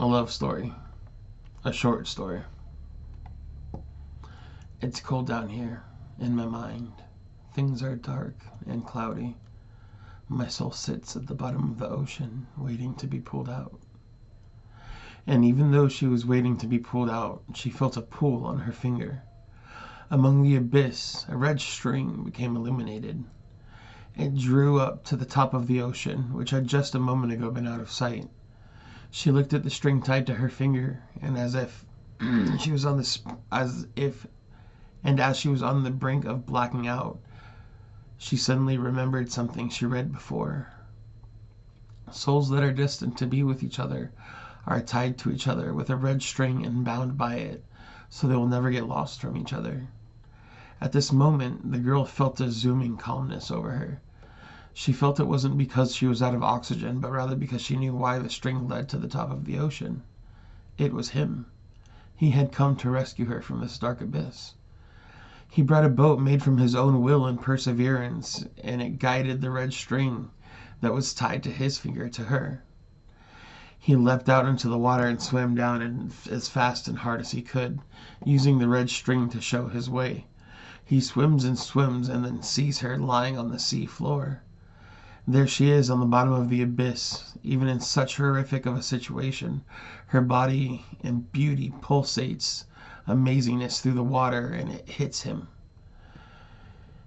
A love story. A short story. It's cold down here, in my mind. Things are dark and cloudy. My soul sits at the bottom of the ocean, waiting to be pulled out. And even though she was waiting to be pulled out, she felt a pull on her finger. Among the abyss, a red string became illuminated. It drew up to the top of the ocean, which had just a moment ago been out of sight. She looked at the string tied to her finger, and as she was on the brink of blacking out, she suddenly remembered something she read before. Souls that are destined to be with each other are tied to each other with a red string and bound by it, so they will never get lost from each other. At this moment, the girl felt a zooming calmness over her. She felt it wasn't because she was out of oxygen, but rather because she knew why the string led to the top of the ocean. It was him. He had come to rescue her from this dark abyss. He brought a boat made from his own will and perseverance, and it guided the red string that was tied to his finger to her. He leapt out into the water and swam down as fast and hard as he could, using the red string to show his way. He swims and then sees her lying on the sea floor. There she is on the bottom of the abyss. Even in such horrific of a situation, her body and beauty pulsates amazingness through the water, and it hits him.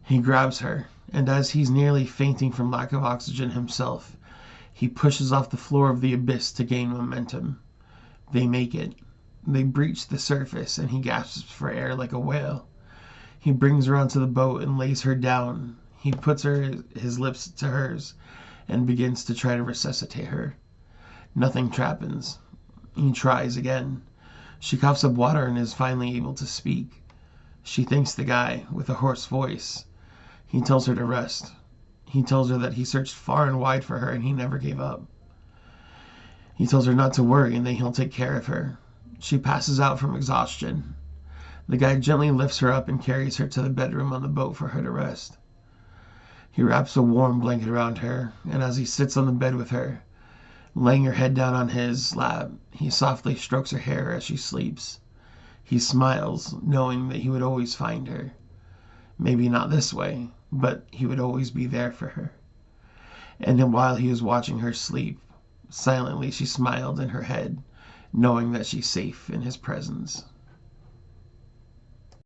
He grabs her, and as he's nearly fainting from lack of oxygen himself, he pushes off the floor of the abyss to gain momentum. They make it. They breach the surface, and he gasps for air like a whale. He brings her onto the boat and lays her down. He puts his lips to hers and begins to try to resuscitate her. Nothing happens. He tries again. She coughs up water and is finally able to speak. She thanks the guy with a hoarse voice. He tells her to rest. He tells her that he searched far and wide for her and he never gave up. He tells her not to worry and that he'll take care of her. She passes out from exhaustion. The guy gently lifts her up and carries her to the bedroom on the boat for her to rest. He wraps a warm blanket around her, and as he sits on the bed with her, laying her head down on his lap, he softly strokes her hair as she sleeps. He smiles, knowing that he would always find her. Maybe not this way, but he would always be there for her. And while he was watching her sleep, silently she smiled in her head, knowing that she's safe in his presence.